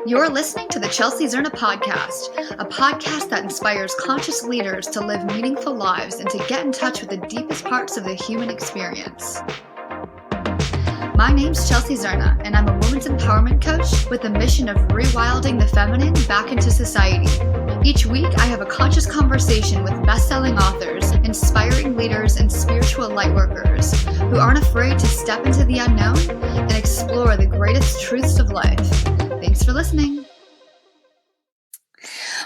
You're listening to the Chelsea Zerna podcast, a podcast that inspires conscious leaders to live meaningful lives and to get in touch with the deepest parts of the human experience. My name's Chelsea Zerna, and I'm a women's empowerment coach with the mission of rewilding the feminine back into society. Each week, I have a conscious conversation with best-selling authors, inspiring leaders, and spiritual lightworkers who aren't afraid to step into the unknown and explore the greatest truths of life. Thanks for listening.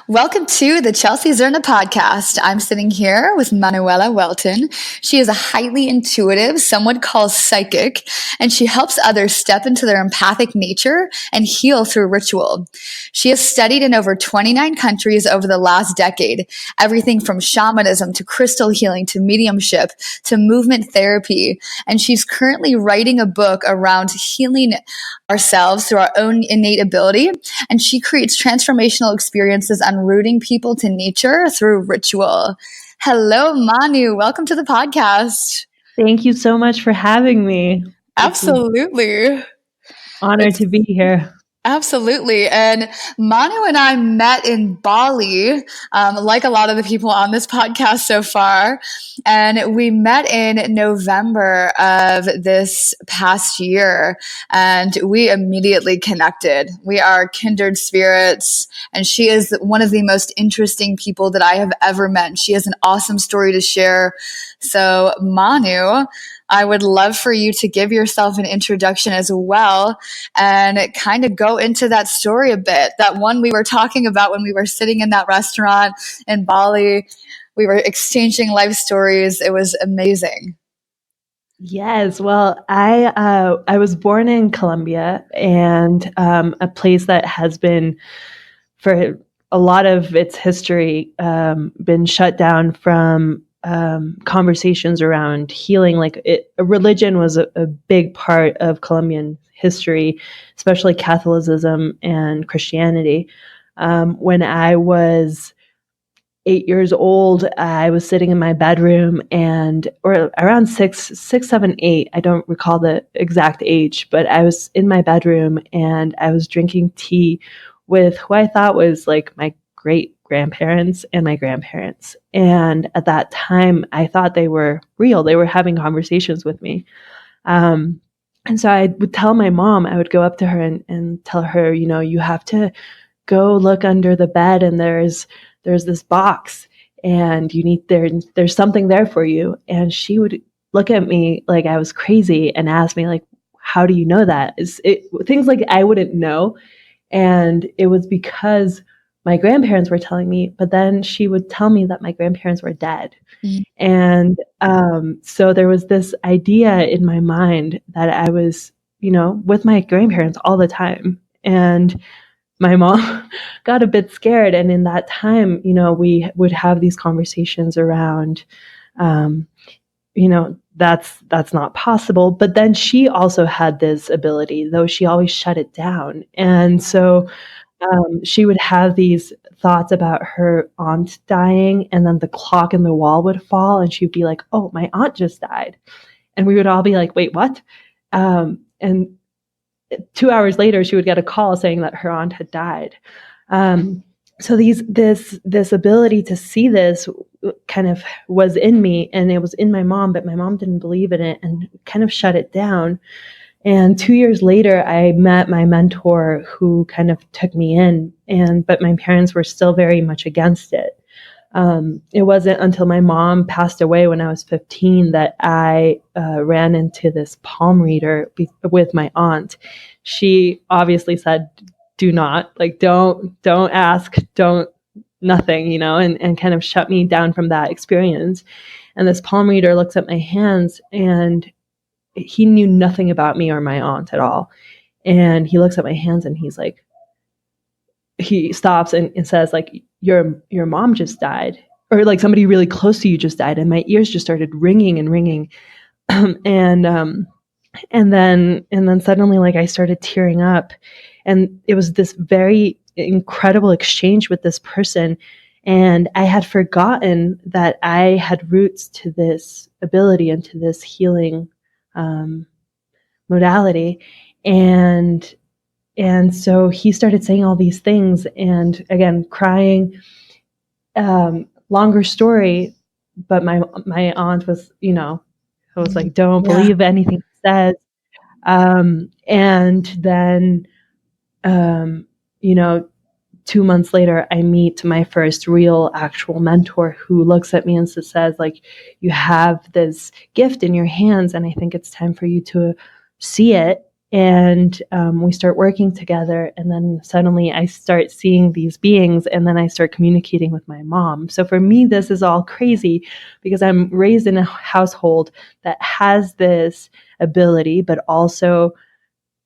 Welcome to the Chelsea Zerna podcast. I'm sitting here with Manuela Welton. She is a highly intuitive, some would call psychic, and she helps others step into their empathic nature and heal through ritual. She has studied in over 29 countries over the last decade, everything from shamanism to crystal healing to mediumship to movement therapy. And she's currently writing a book around healing ourselves through our own innate ability. And she creates transformational experiences rooting people to nature through ritual. Hello, Manu. Welcome to the podcast. Thank you so much for having me. Absolutely. Honored to be here. Absolutely. And Manu and I met in Bali, like a lot of the people on this podcast so far. And we met in November of this past year, and we immediately connected. We are kindred spirits, and she is one of the most interesting people that I have ever met. She has an awesome story to share. So, Manu, I would love for you to give yourself an introduction as well and kind of go into that story a bit. That one we were talking about when we were sitting in that restaurant in Bali. We were exchanging life stories. It was amazing. Yes. Well, I was born in Colombia, and a place that has been, for a lot of its history, been shut down from conversations around healing. Religion was a big part of Colombian history, especially Catholicism and Christianity. When I was 8 years old, I was sitting in my bedroom or around 6, 7, 8. I don't recall the exact age, but I was in my bedroom and I was drinking tea with who I thought was like my great grandparents and my grandparents. And at that time, I thought they were real. They were having conversations with me. And so I would tell my mom, I would go up to her and tell her, you have to go look under the bed, and there's this box, and there's something there for you. And she would look at me like I was crazy and ask me, like, how do you know that? Things like I wouldn't know. And it was because my grandparents were telling me, but then she would tell me that my grandparents were dead. Mm-hmm. And so there was this idea in my mind that I was, with my grandparents all the time. And my mom got a bit scared. And in that time, we would have these conversations around, that's not possible. But then she also had this ability, though she always shut it down. And so she would have these thoughts about her aunt dying, and then the clock in the wall would fall, and she'd be like, "Oh, my aunt just died." And we would all be like, "Wait, what?" And 2 hours later, she would get a call saying that her aunt had died. So this ability to see this kind of was in me, and it was in my mom, but my mom didn't believe in it and kind of shut it down. And 2 years later, I met my mentor who kind of took me in, but my parents were still very much against it. It wasn't until my mom passed away when I was 15 that I ran into this palm reader with my aunt. She obviously said, "Do not, don't ask, nothing," and kind of shut me down from that experience. And this palm reader looks at my hands, and he knew nothing about me or my aunt at all. And he looks at my hands and he's like, he stops and says, like, your mom just died, or like somebody really close to you just died. And my ears just started ringing and ringing. And then suddenly, like, I started tearing up, and it was this very incredible exchange with this person. And I had forgotten that I had roots to this ability and to this healing modality. And and so he started saying all these things, and again, crying. Longer story, but my aunt was, I was like, don't Yeah. believe anything he says. And then, you know, 2 months later, I meet my first real actual mentor who looks at me and says, like, you have this gift in your hands, and I think it's time for you to see it. And we start working together, and then suddenly I start seeing these beings, and then I start communicating with my mom. So for me, this is all crazy because I'm raised in a household that has this ability, but also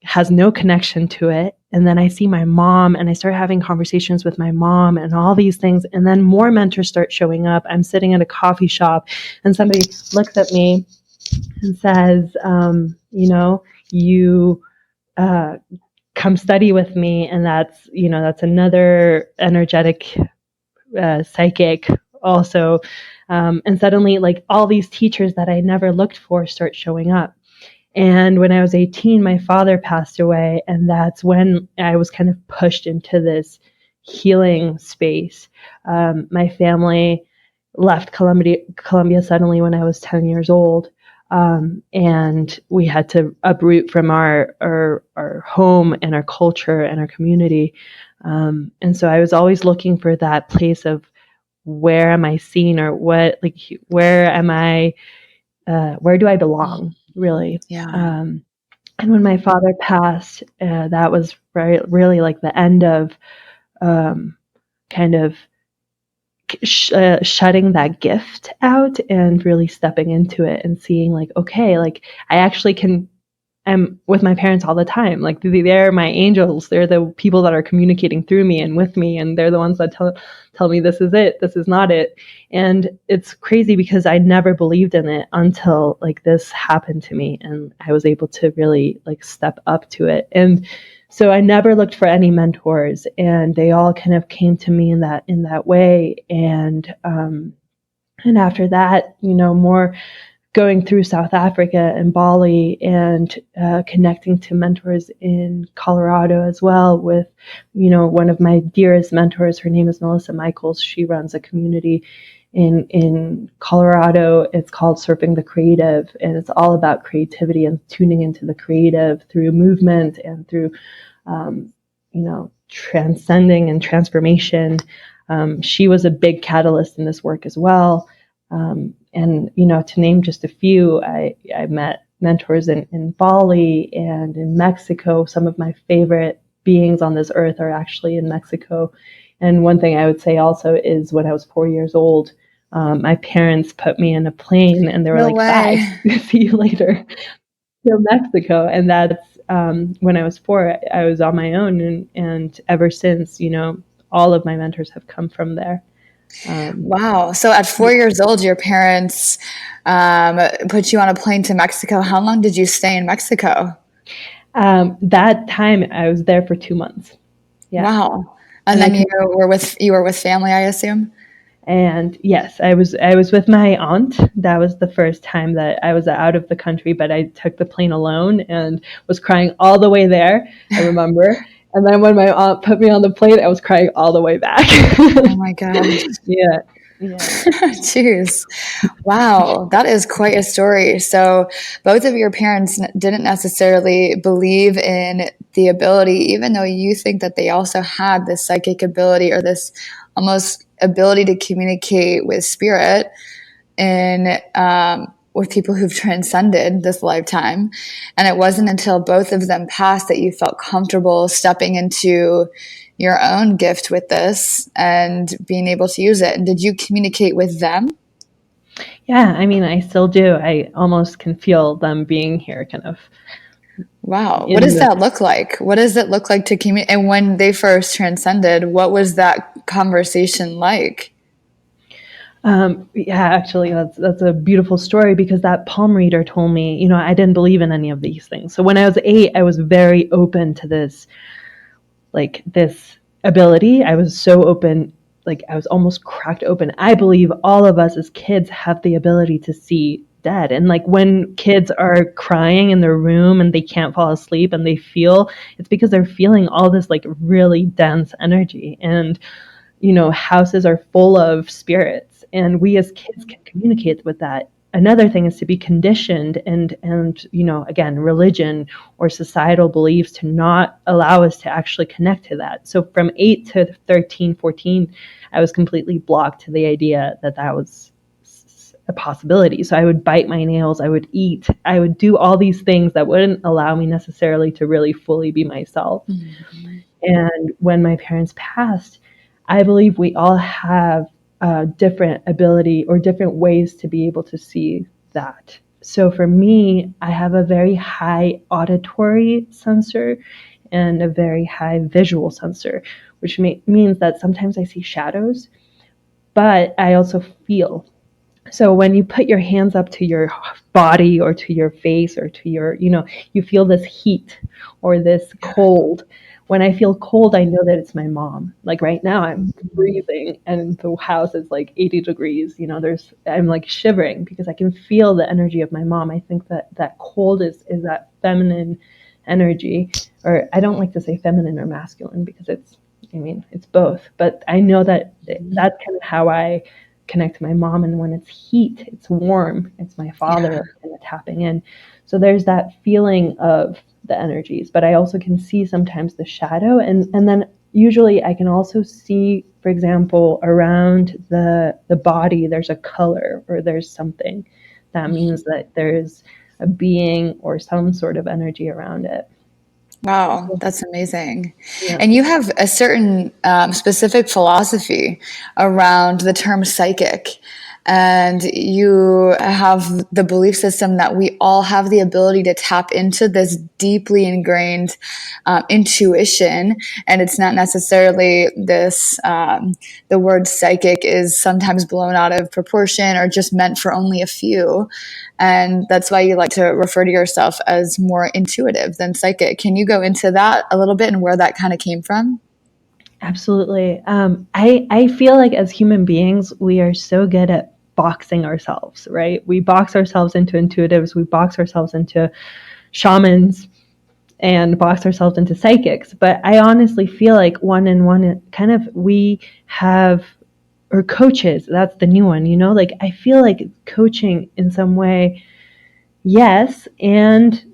has no connection to it. And then I see my mom, and I start having conversations with my mom and all these things. And then more mentors start showing up. I'm sitting at a coffee shop, and somebody looks at me and says, you come study with me. And that's another energetic psychic also. And suddenly, like, all these teachers that I never looked for start showing up. And when I was 18, my father passed away. And that's when I was kind of pushed into this healing space. My family left Colombia suddenly when I was 10 years old. And we had to uproot from our home and our culture and our community. And so I was always looking for that place of where am I seen, or where am I, where do I belong, really? Yeah. And when my father passed, that was really like the end of kind of shutting that gift out and really stepping into it and seeing, like, okay, like, I actually can. I'm with my parents all the time. Like, they're my angels. They're the people that are communicating through me and with me, and they're the ones that tell me this is it, this is not it. And it's crazy because I never believed in it until, like, this happened to me, and I was able to really, like, step up to it. And so I never looked for any mentors, and they all kind of came to me in that way. And after that, more going through South Africa and Bali, and connecting to mentors in Colorado as well with, one of my dearest mentors. Her name is Melissa Michaels. She runs a community in Colorado. It's called Surfing the Creative, and it's all about creativity and tuning into the creative through movement and through, transcending and transformation. She was a big catalyst in this work as well. And, to name just a few, I met mentors in Bali and in Mexico. Some of my favorite beings on this earth are actually in Mexico. And one thing I would say also is when I was 4 years old, my parents put me in a plane, and they were No like, way. bye, see you later to Mexico. And that's when I was 4, I was on my own. And ever since, all of my mentors have come from there. Wow. So at 4 years old, your parents put you on a plane to Mexico. How long did you stay in Mexico? That time I was there for 2 months. Yeah. Wow. And then you were with family, I assume? And yes, I was with my aunt. That was the first time that I was out of the country, but I took the plane alone and was crying all the way there, I remember. And then when my aunt put me on the plane, I was crying all the way back. Oh my gosh. Yeah. Jeez. Wow, that is quite a story. So both of your parents didn't necessarily believe in the ability, even though you think that they also had this psychic ability or this almost ability to communicate with spirit in with people who've transcended this lifetime. And it wasn't until both of them passed that you felt comfortable stepping into your own gift with this and being able to use it. And did you communicate with them? Yeah, I mean, I still do. I almost can feel them being here, kind of. Wow. What does that look like? What does it look like to communicate? And when they first transcended, what was that conversation like? Yeah, actually, that's a beautiful story, because that palm reader told me, I didn't believe in any of these things. So when I was 8, I was very open to this, like, this ability. I was so open, like, I was almost cracked open. I believe all of us as kids have the ability to see dead. And like when kids are crying in their room and they can't fall asleep and they feel, it's because they're feeling all this like really dense energy. And houses are full of spirits, and we as kids can communicate with that. Another thing is to be conditioned and again, religion or societal beliefs to not allow us to actually connect to that. So from 8 to 13, 14, I was completely blocked to the idea that was a possibility. So I would bite my nails, I would eat, I would do all these things that wouldn't allow me necessarily to really fully be myself. Mm-hmm. And when my parents passed, I believe we all have a different ability or different ways to be able to see that. So for me, I have a very high auditory sensor and a very high visual sensor, which means that sometimes I see shadows, but I also feel. So when you put your hands up to your body or to your face or to your, you feel this heat or this cold. When I feel cold, I know that it's my mom. Like right now I'm freezing and the house is like 80 degrees. I'm like shivering because I can feel the energy of my mom. I think that cold is that feminine energy, or I don't like to say feminine or masculine because it's both. But I know that that's kind of how I connect to my mom. And when it's heat, it's warm, it's my father kind of tapping in. So there's that feeling of the energies, but I also can see sometimes the shadow. And then usually I can also see, for example, around the body, there's a color or there's something that means that there's a being or some sort of energy around it. Wow, that's amazing. Yeah. And you have a certain specific philosophy around the term psychic. And you have the belief system that we all have the ability to tap into this deeply ingrained intuition. And it's not necessarily this, the word psychic is sometimes blown out of proportion or just meant for only a few. And that's why you like to refer to yourself as more intuitive than psychic. Can you go into that a little bit and where that kind of came from? Absolutely. I feel like as human beings, we are so good at boxing ourselves, right? We box ourselves into intuitives, we box ourselves into shamans, and box ourselves into psychics. But I honestly feel like one and one kind of we have, or coaches, that's the new one, like I feel like coaching in some way, yes. And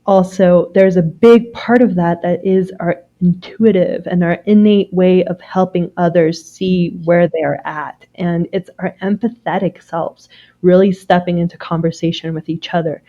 also there's a big part of that is our intuitive and our innate way of helping others see where they're at. And it's our empathetic selves really stepping into conversation with each other.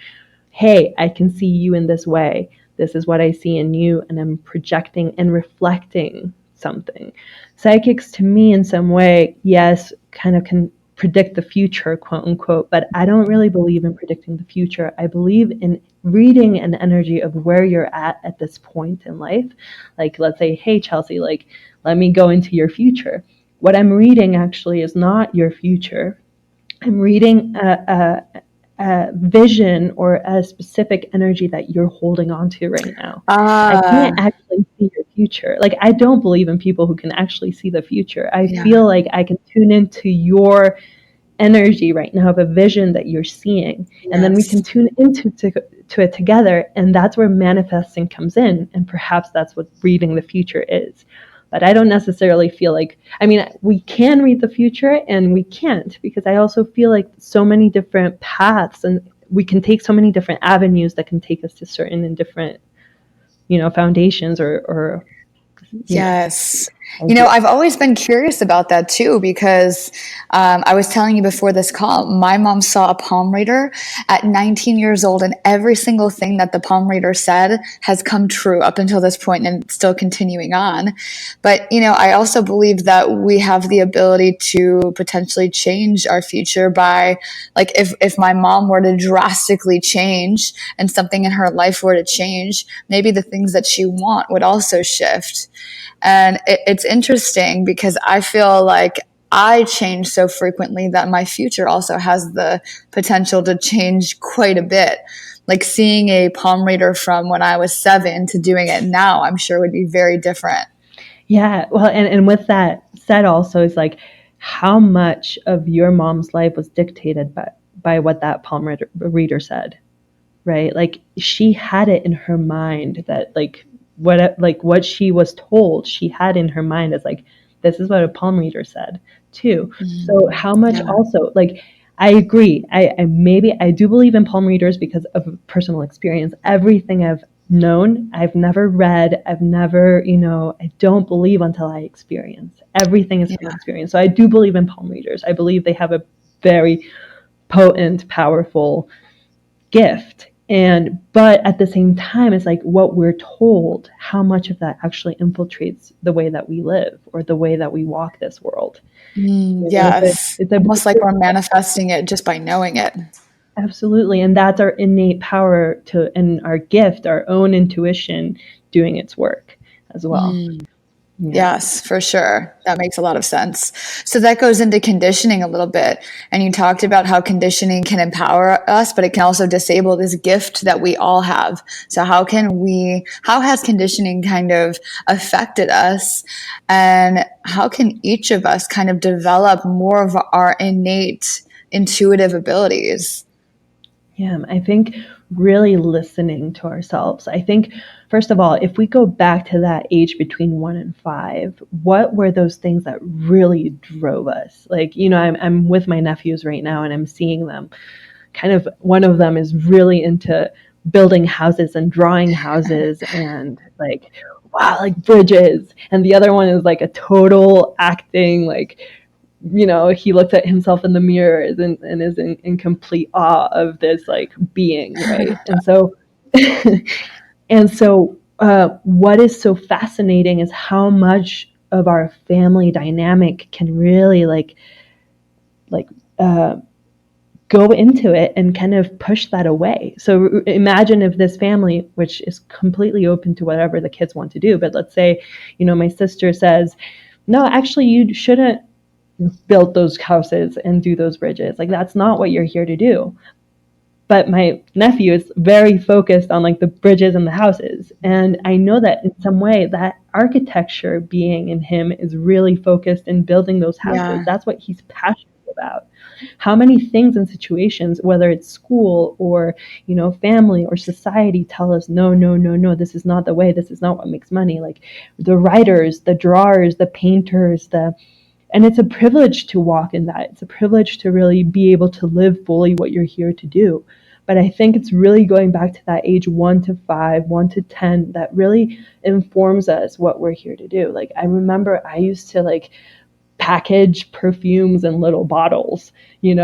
Hey, I can see you in this way. This is what I see in you, and I'm projecting and reflecting something. Psychics to me in some way, yes, kind of can predict the future, quote unquote, but I don't really believe in predicting the future. I believe in reading an energy of where you're at this point in life. Like, let's say, hey, Chelsea, like, let me go into your future. What I'm reading actually is not your future. I'm reading a vision or a specific energy that you're holding on to right now. I can't actually see your future. Like, I don't believe in people who can actually see the future. I feel like I can tune into your energy right now of a vision that you're seeing. Yes. And then we can tune into to it together. And that's where manifesting comes in. And perhaps that's what reading the future is. But I don't necessarily feel like, we can read the future and we can't, because I also feel like so many different paths and we can take so many different avenues that can take us to certain and different, foundations or yes. I've always been curious about that too, because I was telling you before this call, my mom saw a palm reader at 19 years old, and every single thing that the palm reader said has come true up until this point and still continuing on. But, I also believe that we have the ability to potentially change our future by, like, if my mom were to drastically change and something in her life were to change, maybe the things that she want would also shift. And it's interesting because I feel like I change so frequently that my future also has the potential to change quite a bit. Like seeing a palm reader from when I was 7 to doing it now, I'm sure would be very different. Yeah. Well, and with that said also, is like how much of your mom's life was dictated by what that palm reader said, right? Like she had it in her mind that like what she was told, she had in her mind as like, this is what a palm reader said too. So how much also, like, I agree. I maybe I do believe in palm readers because of personal experience. Everything I've known, I've never read, I've never, I don't believe until I experience. Everything is from experience. So I do believe in palm readers. I believe they have a very potent, powerful gift. But at the same time, it's like what we're told, how much of that actually infiltrates the way that we live or the way that we walk this world. Yes. It's Almost like we're manifesting it just by knowing it. Absolutely. And that's our innate power and our gift, our own intuition doing its work as well. Yes, for sure. That makes a lot of sense. So that goes into conditioning a little bit. And you talked about how conditioning can empower us, but it can also disable this gift that we all have. So how has conditioning kind of affected us? And how can each of us kind of develop more of our innate intuitive abilities? Yeah, I think really listening to ourselves. I think, first of all, if we go back to that age between 1 and 5, what were those things that really drove us? Like, I'm with my nephews right now and I'm seeing them. Kind of one of them is really into building houses and drawing houses and like, wow, like bridges. And the other one is like a total acting, like, he looks at himself in the mirror and is in complete awe of this like being, right? And so, what is so fascinating is how much of our family dynamic can really go into it and kind of push that away. So imagine if this family, which is completely open to whatever the kids want to do, but let's say, my sister says, no, actually, you shouldn't build those houses and do those bridges. Like, that's not what you're here to do. But my nephew is very focused on like the bridges and the houses. And I know that in some way that architecture being in him is really focused in building those houses. Yeah. That's what he's passionate about. How many things and situations, whether it's school or, family or society, tell us, no, no, no, no, this is not the way. This is not what makes money. Like the writers, the drawers, the painters, and it's a privilege to walk in that. It's a privilege to really be able to live fully what you're here to do. But I think it's really going back to that age 1 to 5, 1 to 10, that really informs us what we're here to do. Like, I remember I used to like package perfumes in little bottles, and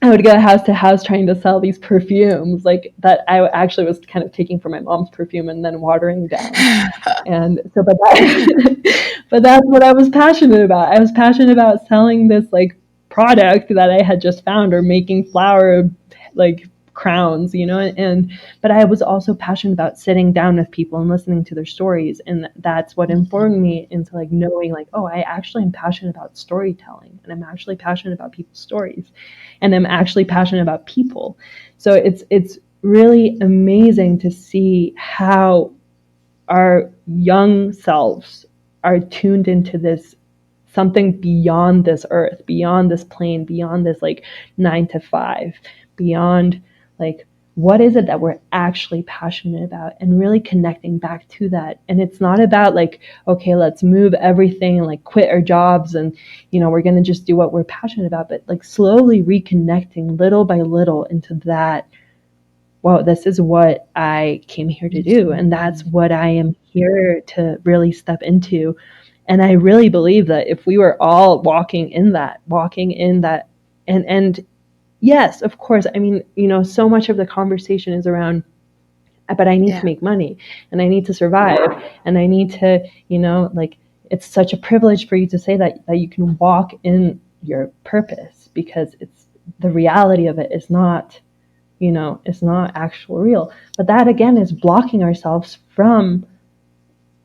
I would go house to house trying to sell these perfumes, like that I actually was kind of taking from my mom's perfume and then watering down. And so, but that's what I was passionate about. I was passionate about selling this like product that I had just found, or making flower like crowns, but I was also passionate about sitting down with people and listening to their stories. And that's what informed me into like knowing like, oh, I actually am passionate about storytelling, and I'm actually passionate about people's stories, and I'm actually passionate about people. So it's really amazing to see how our young selves are tuned into this something beyond this earth, beyond this plane, beyond this like 9 to 5, beyond like, what is it that we're actually passionate about, and really connecting back to that. And it's not about like, okay, let's move everything and like quit our jobs and, we're going to just do what we're passionate about, but like slowly reconnecting little by little into that. Wow, this is what I came here to do. And that's what I am here to really step into. And I really believe that if we were all walking in that, and yes, of course, I mean, so much of the conversation is around, but I need to make money and I need to survive and I need to, like, it's such a privilege for you to say that you can walk in your purpose, because it's the reality of it is not, it's not actual real. But that again is blocking ourselves from.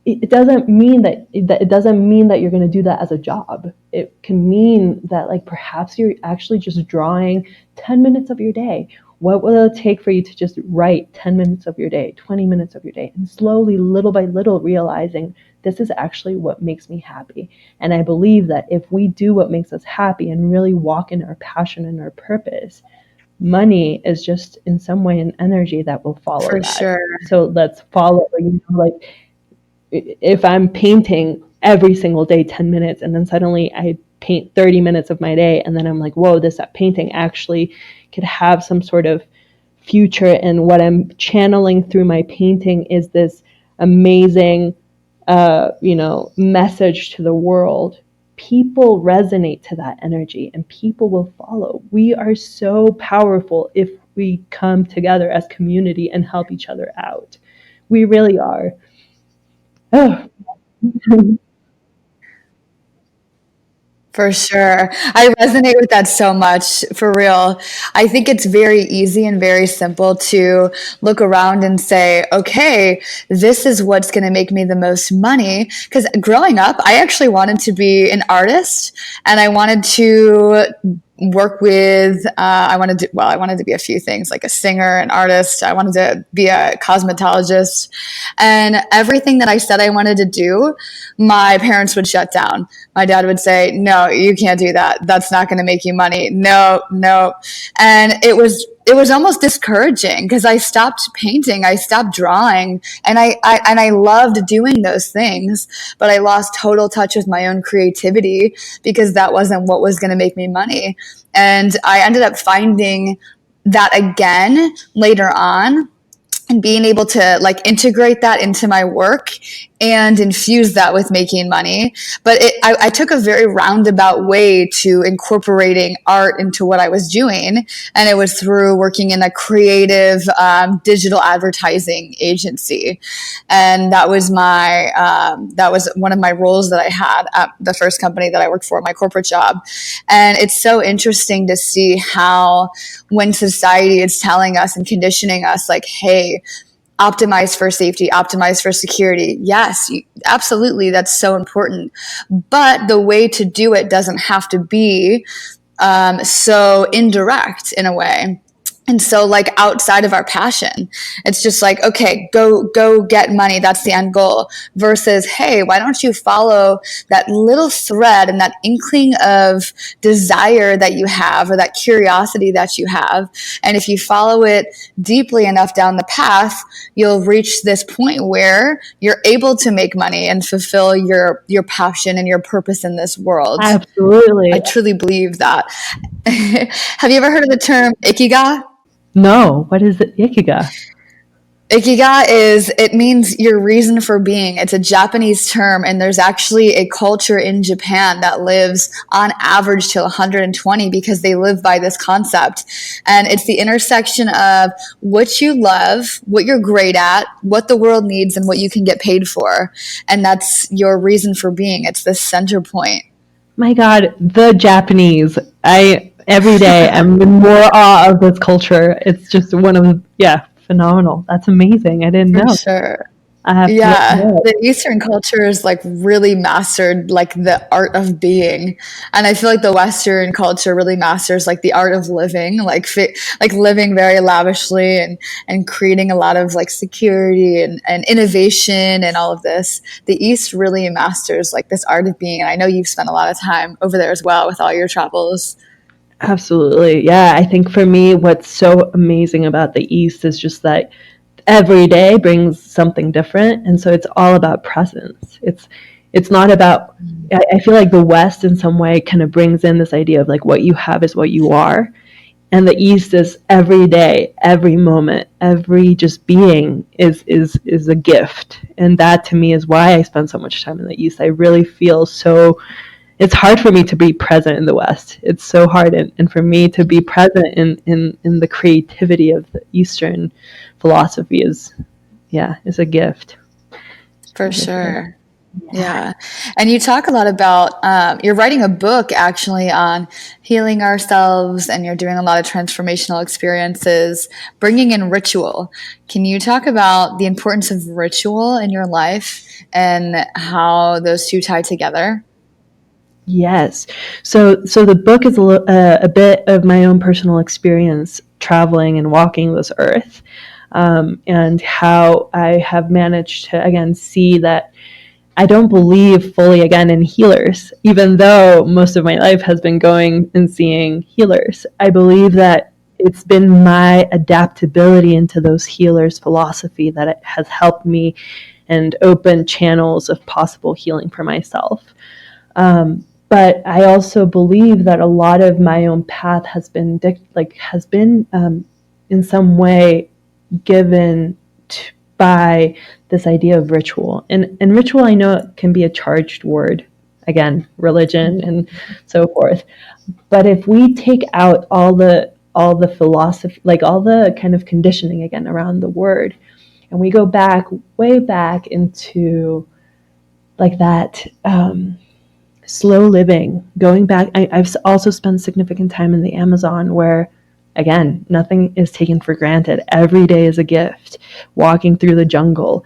It doesn't mean that you're going to do that as a job. It can mean that like perhaps you're actually just drawing 10 minutes of your day, What will it take for you to just write 10 minutes of your day, 20 minutes of your day, and slowly, little by little, realizing this is actually what makes me happy. And I believe that if we do what makes us happy and really walk in our passion and our purpose, money is just in some way an energy that will follow For that. sure. So let's follow, like if I'm painting every single day 10 minutes and then suddenly I paint 30 minutes of my day and then I'm like, whoa, this painting actually could have some sort of future, and what I'm channeling through my painting is this amazing message to the world. People resonate to that energy and people will follow. We are so powerful if we come together as community and help each other out. We really are. Oh. For sure. I resonate with that so much, for real. I think it's very easy and very simple to look around and say, okay, this is what's going to make me the most money. Because growing up, I actually wanted to be an artist and I wanted to work with I wanted to be a few things, like a singer, an artist. I wanted to be a cosmetologist, and everything that I said I wanted to do, my parents would shut down. My dad would say, no, you can't do that, that's not going to make you money, no, no. And it was almost discouraging because I stopped painting, I stopped drawing, and I loved doing those things, but I lost total touch with my own creativity because that wasn't what was going to make me money. And I ended up finding that again later on, and being able to like integrate that into my work and infuse that with making money. But I took a very roundabout way to incorporating art into what I was doing. And it was through working in a creative digital advertising agency. And that was one of my roles that I had at the first company that I worked for, my corporate job. And it's so interesting to see how when society is telling us and conditioning us like, hey, optimize for safety, optimize for security. Yes, absolutely. That's so important. But the way to do it doesn't have to be so indirect in a way. And so like outside of our passion, it's just like, okay, go get money. That's the end goal versus, hey, why don't you follow that little thread and that inkling of desire that you have or that curiosity that you have. And if you follow it deeply enough down the path, you'll reach this point where you're able to make money and fulfill your passion and your purpose in this world. Absolutely. I truly believe that. Have you ever heard of the term ikigai? No, what is it? Ikigai? Ikigai it means your reason for being. It's a Japanese term, and there's actually a culture in Japan that lives on average till 120 because they live by this concept. And it's the intersection of what you love, what you're great at, what the world needs, and what you can get paid for. And that's your reason for being. It's the center point. My God, the Japanese. Every day I'm in more awe of this culture. It's just phenomenal. That's amazing. I didn't know. For sure. I have The Eastern culture is like really mastered like the art of being, and I feel like the Western culture really masters like the art of living, like living very lavishly and creating a lot of like security and innovation and all of this. The East really masters like this art of being, and I know you've spent a lot of time over there as well with all your travels. Absolutely. Yeah, I think for me, what's so amazing about the East is just that every day brings something different. And so it's all about presence. It's not about, I feel like the West in some way kind of brings in this idea of like what you have is what you are. And the East is every day, every moment, every just being is a gift. And that to me is why I spend so much time in the East. I really feel it's hard for me to be present in the West. It's so hard. And for me to be present in the creativity of the Eastern philosophy is a gift. For sure. Yeah. And you talk a lot about, you're writing a book actually on healing ourselves, and you're doing a lot of transformational experiences, bringing in ritual. Can you talk about the importance of ritual in your life and how those two tie together? Yes. So the book is a bit of my own personal experience traveling and walking this earth, and how I have managed to, again, see that I don't believe fully, again, in healers, even though most of my life has been going and seeing healers. I believe that it's been my adaptability into those healers' philosophy that it has helped me and opened channels of possible healing for myself. But I also believe that a lot of my own path has been in some way given by this idea of ritual. And ritual, I know it can be a charged word, again, religion and so forth. But if we take out all the philosophy, like all the kind of conditioning again around the word, and we go back, way back into like that slow living, going back. I've also spent significant time in the Amazon where, again, nothing is taken for granted. Every day is a gift. Walking through the jungle,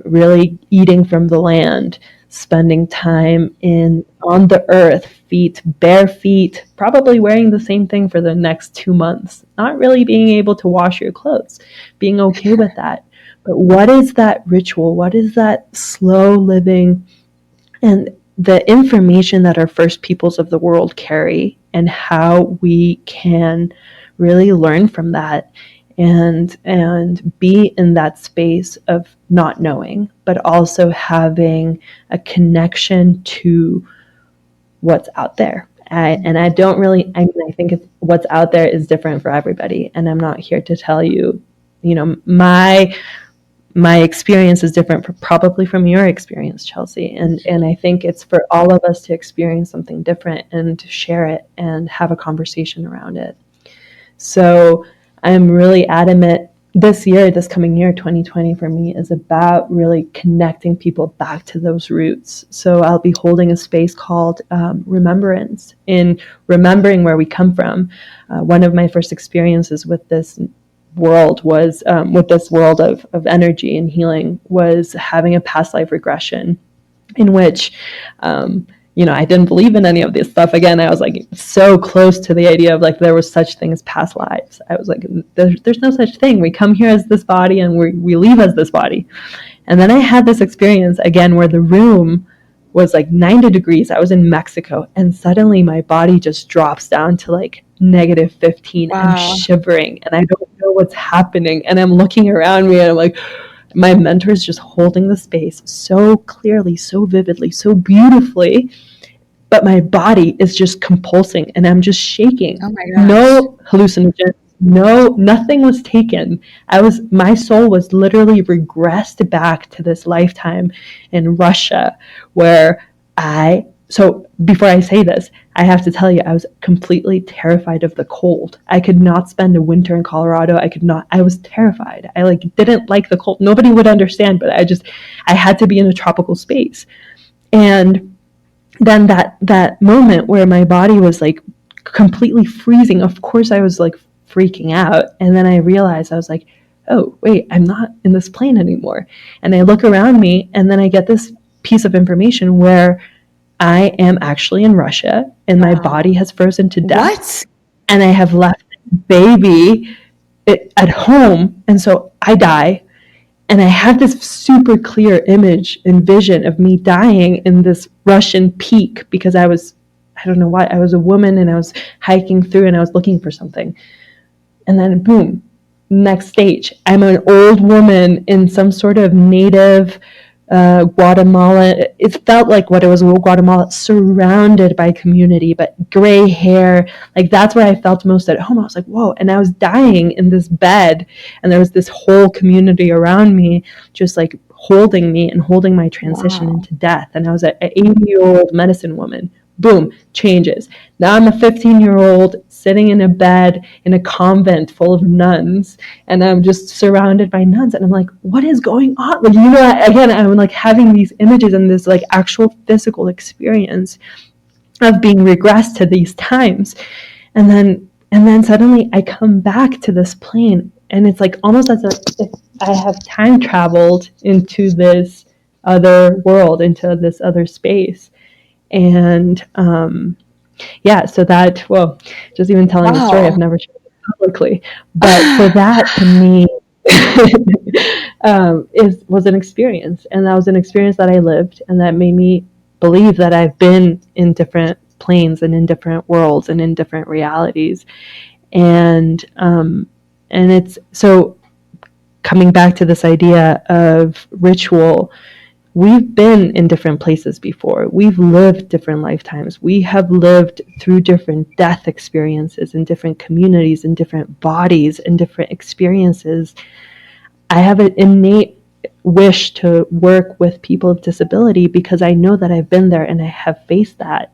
really eating from the land, spending time on the earth, bare feet, probably wearing the same thing for the next 2 months, not really being able to wash your clothes, being okay with that. But what is that ritual? What is that slow living? And the information that our first peoples of the world carry, and how we can really learn from that and be in that space of not knowing, but also having a connection to what's out there. I think what's out there is different for everybody. And I'm not here to tell you, my experience is different probably from your experience, Chelsea. And I think it's for all of us to experience something different and to share it and have a conversation around it. So I'm really adamant this coming year, 2020 for me is about really connecting people back to those roots. So I'll be holding a space called Remembrance, in remembering where we come from. One of my first experiences with this world was with this world of energy and healing was having a past life regression in which I didn't believe in any of this stuff. Again, I was like so close to the idea of like there was such thing as past lives. I was like, there's no such thing. We come here as this body and we leave as this body. And then I had this experience again where the room was like 90 degrees. I was in Mexico and suddenly my body just drops down to like -15. Wow. I'm shivering and I don't know what's happening. And I'm looking around me and I'm like, my mentor is just holding the space so clearly, so vividly, so beautifully. But my body is just compulsing and I'm just shaking. Oh my gosh. No hallucinogens. No, nothing was taken. My soul was literally regressed back to this lifetime in Russia where so before I say this, I have to tell you, I was completely terrified of the cold. I could not spend a winter in Colorado. I was terrified. I didn't like the cold. Nobody would understand, but I had to be in a tropical space. And then that moment where my body was like completely freezing, of course I was like freaking out. And then I realized I was like, oh, wait, I'm not in this plane anymore. And I look around me and then I get this piece of information where I am actually in Russia and my body has frozen to death. What? And I have left baby at home. And so I die. And I have this super clear image and vision of me dying in this Russian peak because I don't know why, I was a woman and I was hiking through and I was looking for something. And then boom, next stage. I'm an old woman in some sort of native Guatemala. It felt like what it was, Guatemala, surrounded by community, but gray hair. Like that's where I felt most at home. I was like, whoa. And I was dying in this bed and there was this whole community around me, just like holding me and holding my transition into death. And I was an 80-year-old medicine woman. Boom, changes. Now I'm a 15-year-old sitting in a bed in a convent full of nuns, and I'm just surrounded by nuns. And I'm like, what is going on? Like, again, I'm like having these images and this like actual physical experience of being regressed to these times. And then suddenly I come back to this plane, and it's like almost as if I have time traveled into this other world, into this other space. And so that, well, just even telling the story, I've never shared publicly. But for that, to me, was an experience, and that was an experience that I lived, and that made me believe that I've been in different planes and in different worlds and in different realities, and it's so coming back to this idea of ritual. We've been in different places before. We've lived different lifetimes. We have lived through different death experiences in different communities, in different bodies, in different experiences. I have an innate wish to work with people with disability because I know that I've been there and I have faced that.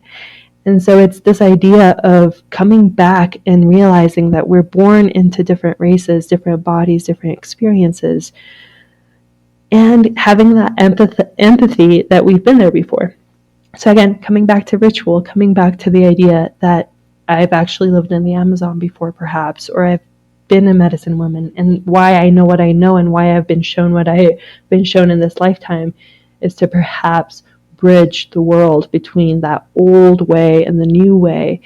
And so it's this idea of coming back and realizing that we're born into different races, different bodies, different experiences, and having that empathy that we've been there before. So again, coming back to ritual, coming back to the idea that I've actually lived in the Amazon before, perhaps, or I've been a medicine woman, and why I know what I know and why I've been shown what I've been shown in this lifetime is to perhaps bridge the world between that old way and the new way.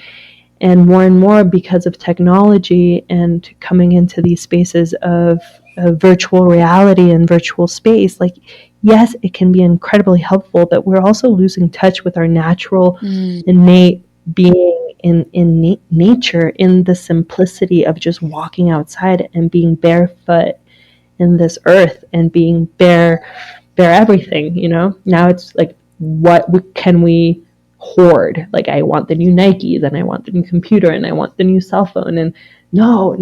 And more because of technology and coming into these spaces of virtual reality and virtual space, like, yes, it can be incredibly helpful, but we're also losing touch with our natural, innate being in nature, in the simplicity of just walking outside and being barefoot in this earth and being bare everything, Now it's like, what can we hoard? Like, I want the new Nike, then I want the new computer, and I want the new cell phone. And no,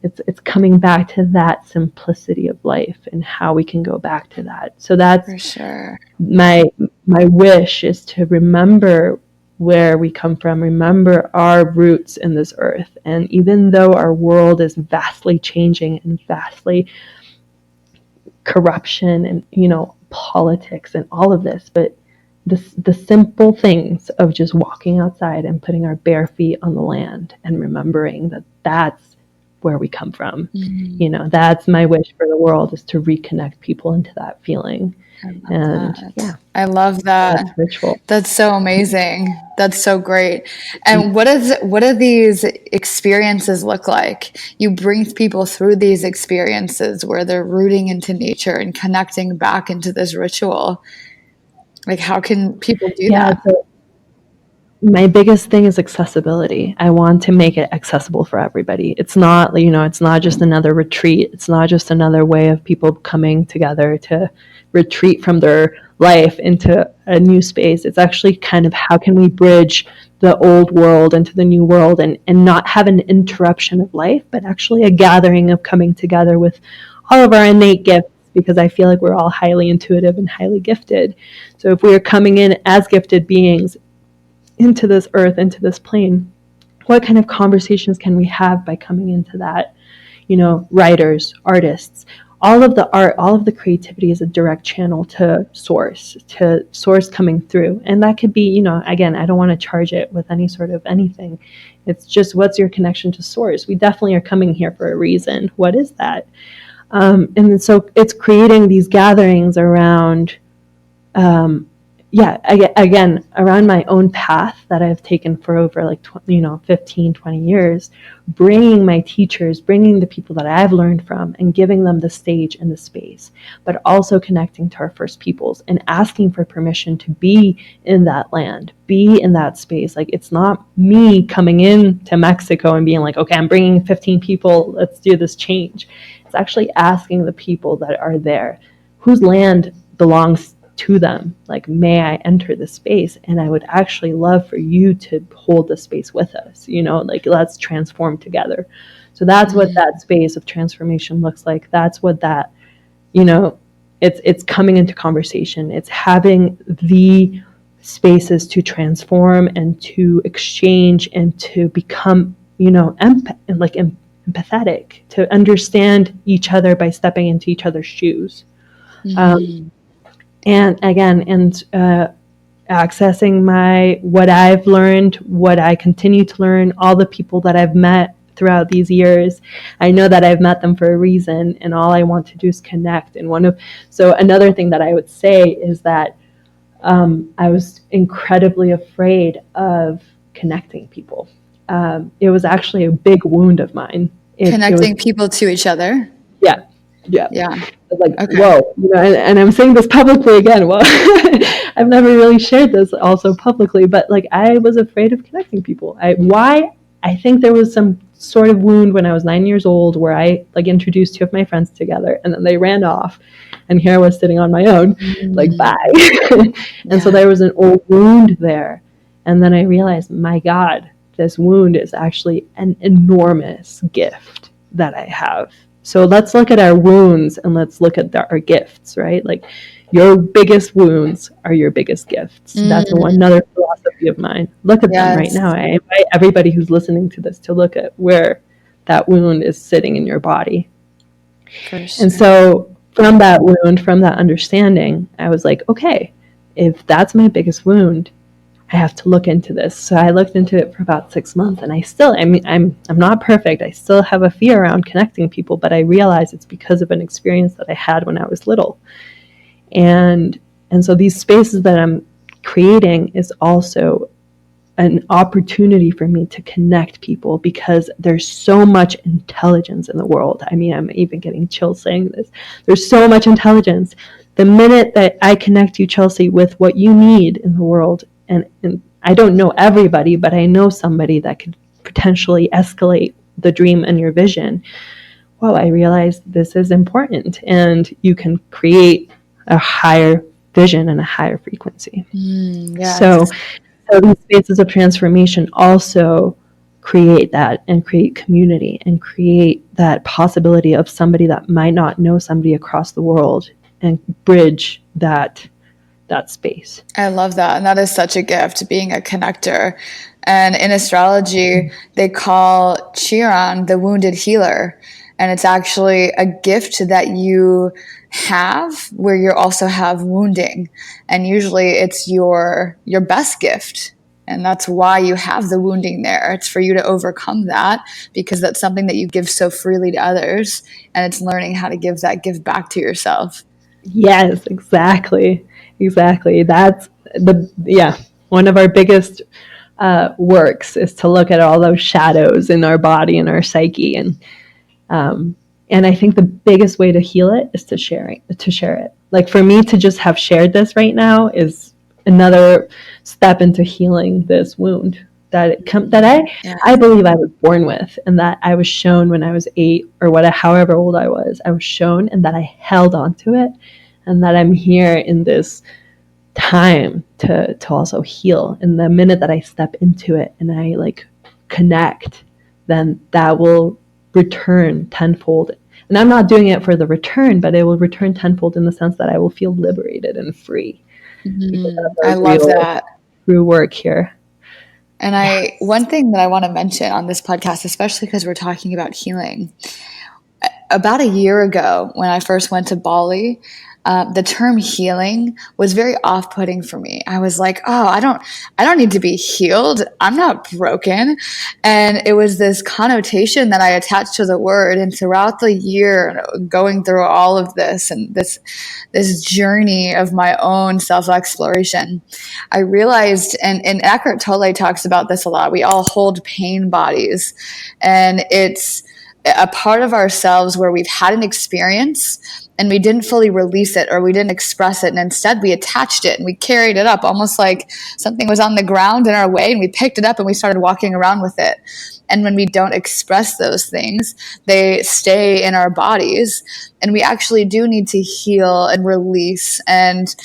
it's coming back to that simplicity of life and how we can go back to that. So that's For sure. my wish is to remember where we come from, remember our roots in this earth. And even though our world is vastly changing and vastly corruption and, politics and all of this, but the simple things of just walking outside and putting our bare feet on the land and remembering that that's where we come from. That's my wish for the world, is to reconnect people into that feeling. I love that. That's ritual. That's so amazing. That's so great. And what do these experiences look like? You bring people through these experiences where they're rooting into nature and connecting back into this ritual. Like, how can people do that? So my biggest thing is accessibility. I want to make it accessible for everybody. It's not, it's not just another retreat. It's not just another way of people coming together to retreat from their life into a new space. It's actually kind of, how can we bridge the old world into the new world and not have an interruption of life, but actually a gathering of coming together with all of our innate gifts, because I feel like we're all highly intuitive and highly gifted. So if we are coming in as gifted beings into this earth, into this plane, what kind of conversations can we have by coming into that? Writers, artists, all of the art, all of the creativity is a direct channel to source coming through. And that could be, again, I don't want to charge it with any sort of anything. It's just, what's your connection to source? We definitely are coming here for a reason. What is that? And so it's creating these gatherings around, again, around my own path that I've taken for over 15, 20 years, bringing my teachers, bringing the people that I've learned from and giving them the stage and the space, but also connecting to our first peoples and asking for permission to be in that land, be in that space. Like, it's not me coming in to Mexico and being like, okay, I'm bringing 15 people, let's do this change. It's actually asking the people that are there, whose land belongs to them, like, may I enter the space? And I would actually love for you to hold the space with us, let's transform together. So that's what that space of transformation looks like. That's what that, it's coming into conversation. It's having the spaces to transform and to exchange and to become, empathetic, to understand each other by stepping into each other's shoes. And again, accessing what I've learned, what I continue to learn, all the people that I've met throughout these years. I know that I've met them for a reason, and all I want to do is connect. And so another thing that I would say is that I was incredibly afraid of connecting people. It was actually a big wound of mine it was, Connecting people to each other. yeah, yeah. Yeah. Like, Okay. whoa, and I'm saying this publicly again. Well, I've never really shared this also publicly, but like I was afraid of connecting people. I think there was some sort of wound when I was 9 years old where I like introduced two of my friends together and then they ran off, and here I was sitting on my own, like bye. And so there was an old wound there, and then I realized, my God, this wound is actually an enormous gift that I have. So let's look at our wounds and let's look at our gifts, right? Like your biggest wounds are your biggest gifts. That's another philosophy of mine. Look at them right now. I invite everybody who's listening to this to look at where that wound is sitting in your body. And so from that wound, from that understanding, I was like, okay, if that's my biggest wound, I have to look into this. So I looked into it for about 6 months, and I'm not perfect. I still have a fear around connecting people, but I realize it's because of an experience that I had when I was little. And so these spaces that I'm creating is also an opportunity for me to connect people, because there's so much intelligence in the world. I mean, I'm even getting chills saying this. There's so much intelligence. The minute that I connect you, Chelsea, with what you need in the world, and I don't know everybody, but I know somebody that could potentially escalate the dream and your vision. Well, I realized this is important, and you can create a higher vision and a higher frequency. So these spaces of transformation also create that, and create community, and create that possibility of somebody that might not know somebody across the world, and bridge that space. I love that. And that is such a gift, being a connector. And in astrology, they call Chiron the wounded healer. And it's actually a gift that you have where you also have wounding. And usually it's your best gift. And that's why you have the wounding there. It's for you to overcome that, because that's something that you give so freely to others. And it's learning how to give that gift back to yourself. Yes, exactly. That's one of our biggest works is to look at all those shadows in our body and our psyche, and I think the biggest way to heal it is to share it. Like for me to just have shared this right now is another step into healing this wound that I believe I was born with, and that I was shown when I was 8 or however old I was shown, and that I held on to it, and that I'm here in this time to also heal. And the minute that I step into it and I like connect, then that will return tenfold. And I'm not doing it for the return, but it will return tenfold in the sense that I will feel liberated and free. I love that. True work here. And one thing that I want to mention on this podcast, especially because we're talking about healing, about a year ago when I first went to Bali, the term healing was very off-putting for me. I was like, oh, I don't need to be healed. I'm not broken. And it was this connotation that I attached to the word. And throughout the year, going through all of this and this journey of my own self-exploration, I realized, and Eckhart Tolle talks about this a lot, we all hold pain bodies. And it's a part of ourselves where we've had an experience and we didn't fully release it, or we didn't express it, and instead we attached it and we carried it up almost like something was on the ground in our way, and we picked it up and we started walking around with it. And when we don't express those things, they stay in our bodies, and we actually do need to heal and release and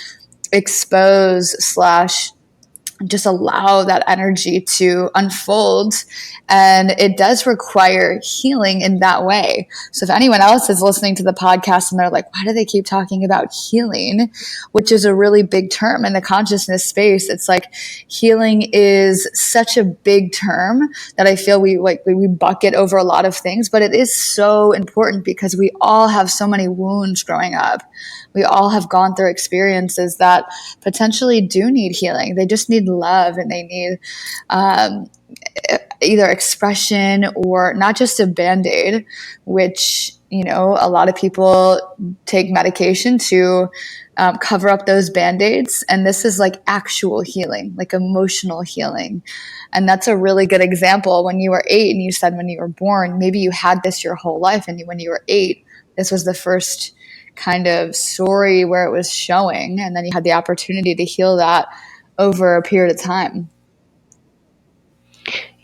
expose / just allow that energy to unfold. And it does require healing in that way. So if anyone else is listening to the podcast and they're like, why do they keep talking about healing, which is a really big term in the consciousness space? It's like healing is such a big term that I feel we bucket over a lot of things, but it is so important because we all have so many wounds growing up. We all have gone through experiences that potentially do need healing. They just need love, and they need either expression or not just a Band-Aid, which a lot of people take medication to cover up those band-aids. And this is like actual healing, like emotional healing. And that's a really good example. When you were 8 and you said when you were born, maybe you had this your whole life. And when you were 8, this was the first kind of story where it was showing. And then you had the opportunity to heal that over a period of time.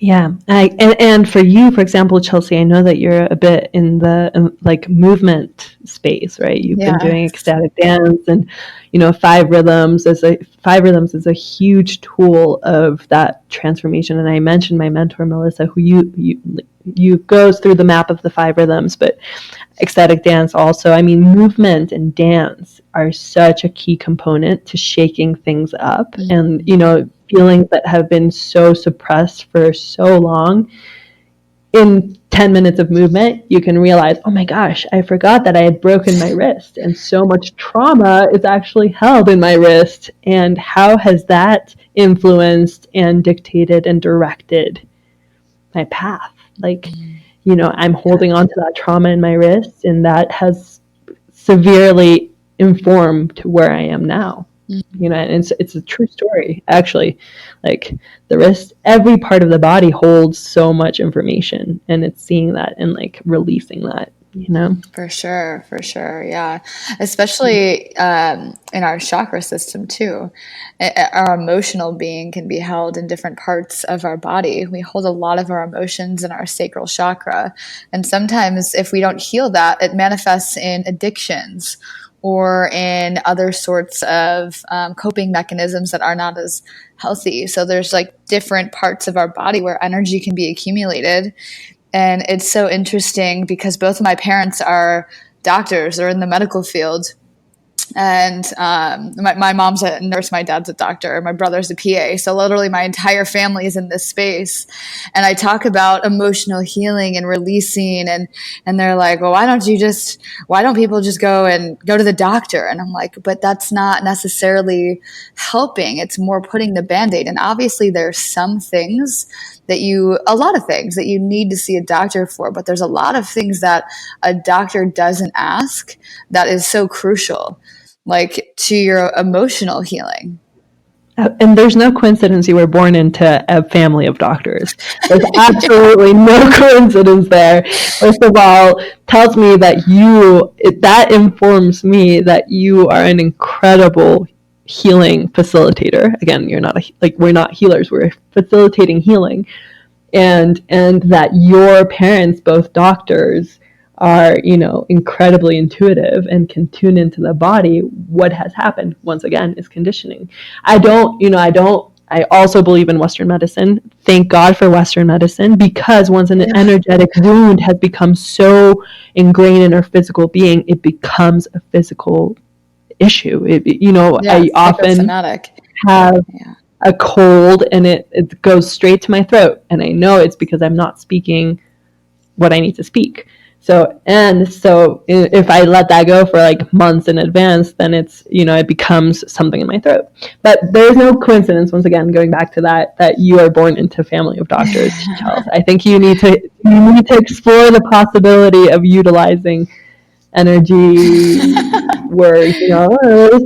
Yeah. And for you, for example, Chelsea, I know that you're a bit in the like movement space, right? You've been doing ecstatic dance, and, 5 rhythms is a huge tool of that transformation. And I mentioned my mentor, Melissa, who you goes through the map of the 5 rhythms, but ecstatic dance also. I mean, movement and dance are such a key component to shaking things up. And, feelings that have been so suppressed for so long, in 10 minutes of movement, you can realize, oh my gosh, I forgot that I had broken my wrist, and so much trauma is actually held in my wrist. And how has that influenced and dictated and directed my path? Like, I'm holding on to that trauma in my wrist, and that has severely informed where I am now. And it's a true story, actually. Like, the wrist, every part of the body holds so much information, and it's seeing that and like releasing that. For sure. Yeah. Especially in our chakra system too. Our emotional being can be held in different parts of our body. We hold a lot of our emotions in our sacral chakra. And sometimes if we don't heal that, it manifests in addictions or in other sorts of coping mechanisms that are not as healthy. So there's like different parts of our body where energy can be accumulated. And it's so interesting because both of my parents are doctors. They're in the medical field. And my mom's a nurse, my dad's a doctor, my brother's a PA. So literally my entire family is in this space. And I talk about emotional healing and releasing, and they're like, well, why don't people just go to the doctor? And I'm like, but that's not necessarily helping. It's more putting the Band-Aid. And obviously there's a lot of things that you need to see a doctor for, but there's a lot of things that a doctor doesn't ask that is so crucial, like to your emotional healing. And there's no coincidence you were born into a family of doctors. There's absolutely no coincidence there. First of all, tells me that that informs me that you are an incredible healing facilitator. Again, we're not healers, we're facilitating healing. And that your parents, both doctors, are, incredibly intuitive and can tune into the body. What has happened, once again, is conditioning. I also believe in Western medicine. Thank God for Western medicine, because once an energetic wound has become so ingrained in our physical being, it becomes a physical issue. I often have a cold and it goes straight to my throat, and I know it's because I'm not speaking what I need to speak. So if I let that go for like months in advance, then it becomes something in my throat. But there's no coincidence, once again, going back to that you are born into a family of doctors, Charles. I think you need to explore the possibility of utilizing energy words.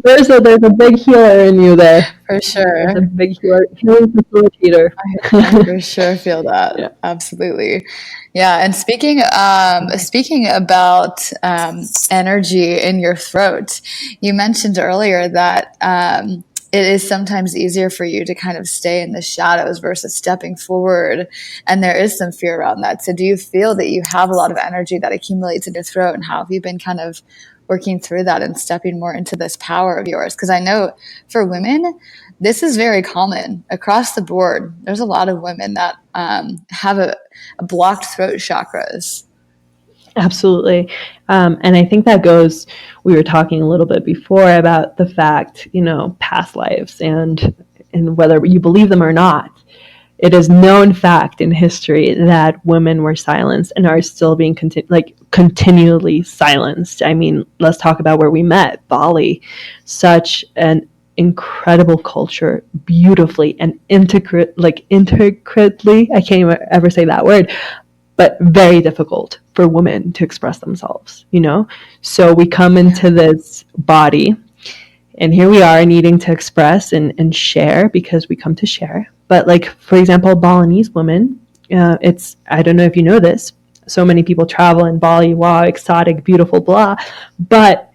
There's a big healer in you there. For sure. There's a big healing facilitator. I for sure feel that. Yeah. Absolutely. Yeah. And speaking about energy in your throat, you mentioned earlier that it is sometimes easier for you to kind of stay in the shadows versus stepping forward. And there is some fear around that. So do you feel that you have a lot of energy that accumulates in your throat, and how have you been kind of working through that and stepping more into this power of yours? Because I know for women, this is very common across the board. There's a lot of women that have a blocked throat chakras. Absolutely. And I think that we were talking a little bit before about the fact, past lives and whether you believe them or not, it is known fact in history that women were silenced and are still being continually silenced. I mean, let's talk about where we met, Bali, such an incredible culture, beautifully and intricately, I can't even ever say that word, but very difficult for women to express themselves, you know? So we come into this body, and here we are needing to express and share, because we come to share. But like, for example, Balinese women, I don't know if you know this, so many people travel in Bali, wow, exotic, beautiful, blah. But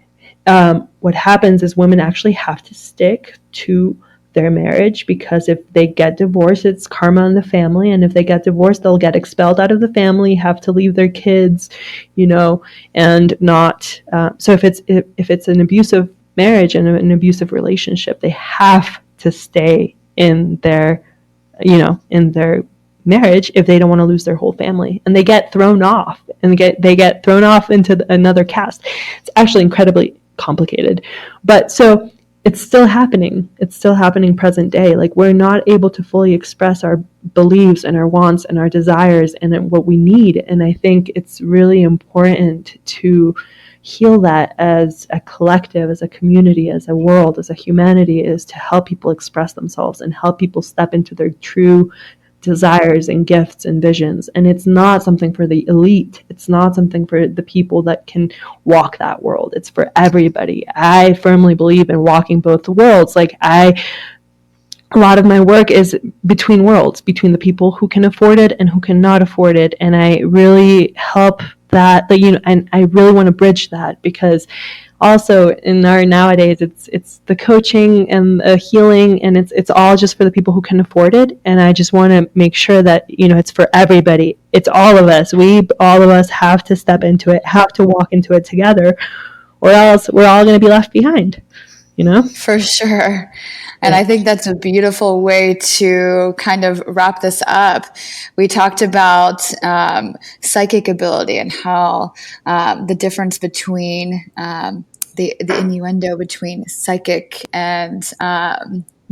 what happens is women actually have to stick to their marriage, because if they get divorced, it's karma in the family. And if they get divorced, they'll get expelled out of the family, have to leave their kids, you know, and not. So if it's an abusive marriage and an abusive relationship, they have to stay in their, in their marriage if they don't want to lose their whole family, and they get thrown off, and they get thrown off into another caste. It's actually incredibly complicated, but so it's still happening. It's still happening present day. Like, we're not able to fully express our beliefs and our wants and our desires and what we need. And I think it's really important to heal that as a collective, as a community, as a world, as a humanity, is to help people express themselves and help people step into their true desires and gifts and visions. And it's not something for the elite. It's not something for the people that can walk that world. It's for everybody. I firmly believe in walking both worlds. Like, a lot of my work is between worlds, between the people who can afford it and who cannot afford it. And I really help that, and I really want to bridge that, because also in our nowadays, it's the coaching and the healing, and it's all just for the people who can afford it. And I just want to make sure that, it's for everybody. It's all of us. All of us have to step into it, have to walk into it together, or else we're all going to be left behind, For sure. And I think that's a beautiful way to kind of wrap this up. We talked about psychic ability and how the difference between the innuendo between psychic and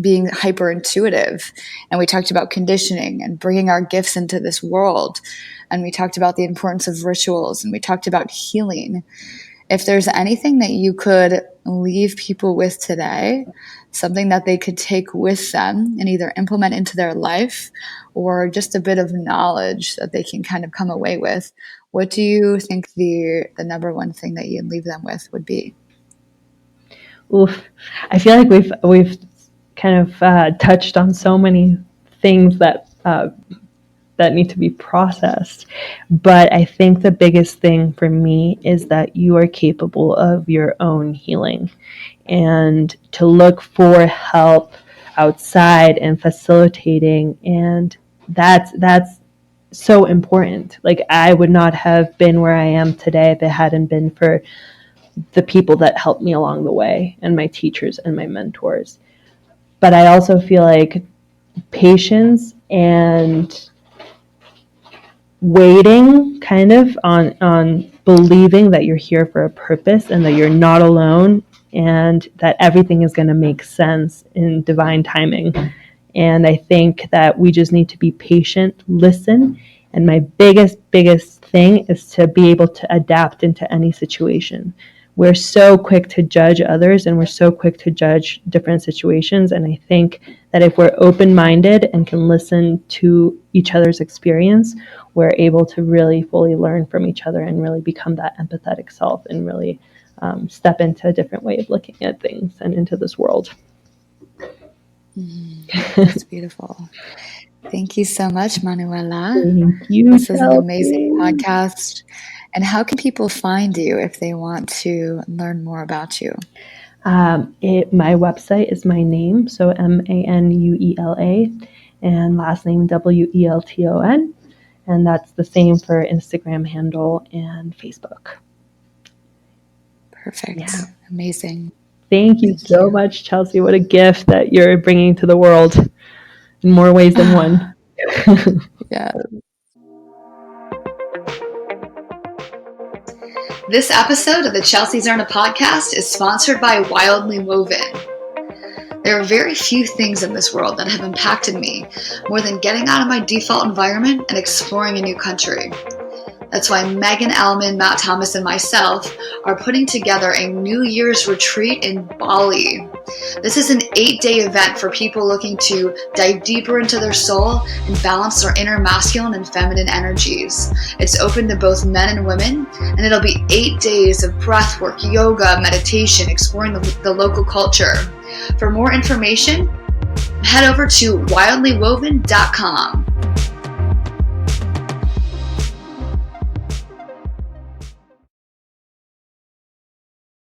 being hyper intuitive. And we talked about conditioning and bringing our gifts into this world. And we talked about the importance of rituals, and we talked about healing. If there's anything that you could leave people with today, something that they could take with them and either implement into their life, or just a bit of knowledge that they can kind of come away with, what do you think the number one thing that you'd leave them with would be? Oof. I feel like we've kind of touched on so many things that need to be processed. But I think the biggest thing for me is that you are capable of your own healing, and to look for help outside and facilitating. And that's so important. Like, I would not have been where I am today if it hadn't been for the people that helped me along the way, and my teachers and my mentors. But I also feel like patience and waiting kind of on believing that you're here for a purpose and that you're not alone, and that everything is going to make sense in divine timing. And I think that we just need to be patient, listen. And my biggest thing is to be able to adapt into any situation. We're so quick to judge others, and we're so quick to judge different situations. And I think that if we're open-minded and can listen to each other's experience, we're able to really fully learn from each other and really become that empathetic self, and really step into a different way of looking at things and into this world. That's beautiful. Thank you so much, Manuela. Thank you. This is an amazing podcast. And how can people find you if they want to learn more about you? My website is my name, so Manuela, and last name Welton, and that's the same for Instagram handle and Facebook. Perfect. Yeah. Amazing. Thank you so much, Chelsea. What a gift that you're bringing to the world in more ways than one. Yeah. This episode of the Chelsea Zerna podcast is sponsored by Wildly Woven. There are very few things in this world that have impacted me more than getting out of my default environment and exploring a new country. That's why Megan Ellman, Matt Thomas, and myself are putting together a New Year's retreat in Bali. This is an 8-day event for people looking to dive deeper into their soul and balance their inner masculine and feminine energies. It's open to both men and women, and it'll be 8 days of breathwork, yoga, meditation, exploring the local culture. For more information, head over to wildlywoven.com.